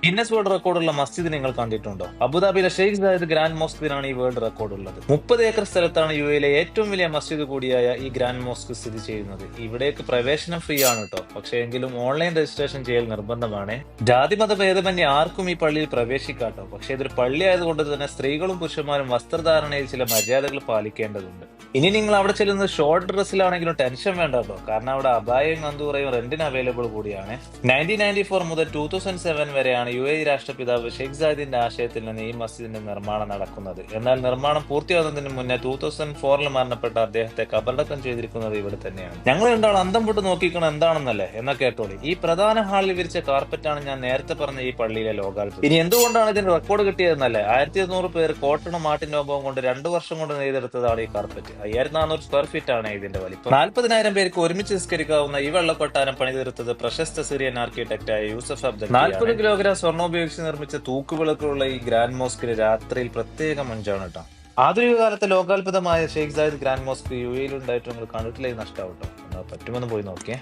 Guinness world റെക്കോർഡുള്ള മസ്ജിദ് നിങ്ങൾ കണ്ടിട്ടുണ്ടോ? അബുദാബിയിലെ ഷെയ്ഖ് സായിദ് ഗ്രാൻഡ് മോസ്കിനാണ് ഈ വേൾഡ് റെക്കോർഡ് ഉള്ളത്. 30 ഏക്കർ സ്ഥലത്താണ് യുഎയിലെ ഏറ്റവും വലിയ മസ്ജിദ് കൂടിയായ ഈ ഗ്രാൻഡ് മോസ്ക് സ്ഥിതി ചെയ്യുന്നത്. ഇവിടേക്ക് പ്രവേശനം ഫ്രീ ആണ് കേട്ടോ. പക്ഷേ എങ്കിലും ഓൺലൈൻ രജിസ്ട്രേഷൻ ചെയ്യൽ നിർബന്ധമാണ്. ജാതിമത ഭേദമന്യേ ആർക്കും ഈ പള്ളിയിൽ പ്രവേശിക്കാട്ടോ. പക്ഷേ ഇതൊരു പള്ളി ആയതുകൊണ്ട് തന്നെ സ്ത്രീകളും പുരുഷന്മാരും വസ്ത്രധാരണയിൽ ചില മര്യാദകൾ പാലിക്കേണ്ടതുണ്ട്. ഇനി നിങ്ങൾ അവിടെ ചെല്ലുന്നത് ഷോർട്ട് ഡ്രസ്സിലാണെങ്കിലും ടെൻഷൻ വേണ്ട കേട്ടോ. കാരണം അവിടെ അബായയും അന്തൂറയും റെന്റിന് അവൈലബിൾ കൂടിയാണ്. 1994 മുതൽ 2007 വരെയാണ് UAE രാഷ്ട്രപിതാവ് ഷെയ്ഖ് സായിദിന്റെ ആശയത്തിൽ നിന്ന് ഈ മസ്ജിദിന്റെ നിർമ്മാണം നടക്കുന്നത്. എന്നാൽ നിർമ്മാണം പൂർത്തിയാകുന്നതിന് മുന്നേ 2004 മരണപ്പെട്ട അദ്ദേഹത്തെ കബറടക്കം ചെയ്തിരിക്കുന്നത് ഇവിടെ തന്നെയാണ്. ഞങ്ങൾ രണ്ടാൾ അന്തം പൊട്ട് നോക്കിക്കണം എന്താണെന്നല്ലേ എന്നാ കേട്ടോളി. ഈ പ്രധാന ഹാളിൽ വിരിച്ച കാർപ്പറ്റാണ് ഞാൻ നേരത്തെ പറഞ്ഞ ഈ പള്ളിയിലെ ലോകാത്ഭുതം. ഇനി എന്തുകൊണ്ടാണ് ഇതിന് റെക്കോർഡ് കിട്ടിയതെന്നല്ലേ? 1200 പേർ കോട്ടണും മാട്ടിനോപവും കൊണ്ട് 2 വർഷം കൊണ്ട് നെയ്തെടുത്തതാണ് ഈ കാർപ്പറ്റ്. 5400 സ്ക്വയർ ഫീറ്റ് ആണ് ഇതിന്റെ വലിപ്പം. 40,000 പേർക്ക് ഒരുമിച്ച് നിസ്കരിക്കാവുന്ന ഈ വെള്ളക്കൊട്ടാരം പണിതീർത്തത് പ്രശസ്ത സിറിയൻ ആർക്കിടെക്റ്റായ യൂസഫ് അബ്ദൽ. 40 കിലോഗ്രാം സ്വർണ്ണം ഉപയോഗിച്ച് നിർമ്മിച്ച തൂക്കുവിളക്കുള്ള ഈ ഗ്രാൻഡ് മോസ്കിന് രാത്രിയിൽ പ്രത്യേക മഞ്ചാണ് കേട്ടോ. ആധുനിക കാലത്തെ ലോകാത്ഭുതമായ Sheikh Zayed grand mosque UAE ഉണ്ടായിട്ട് നിങ്ങൾ കണ്ടിട്ടില്ലെങ്കിൽ നഷ്ടമാവട്ടോ. പറ്റുമെന്ന് പോയി നോക്കിയേ.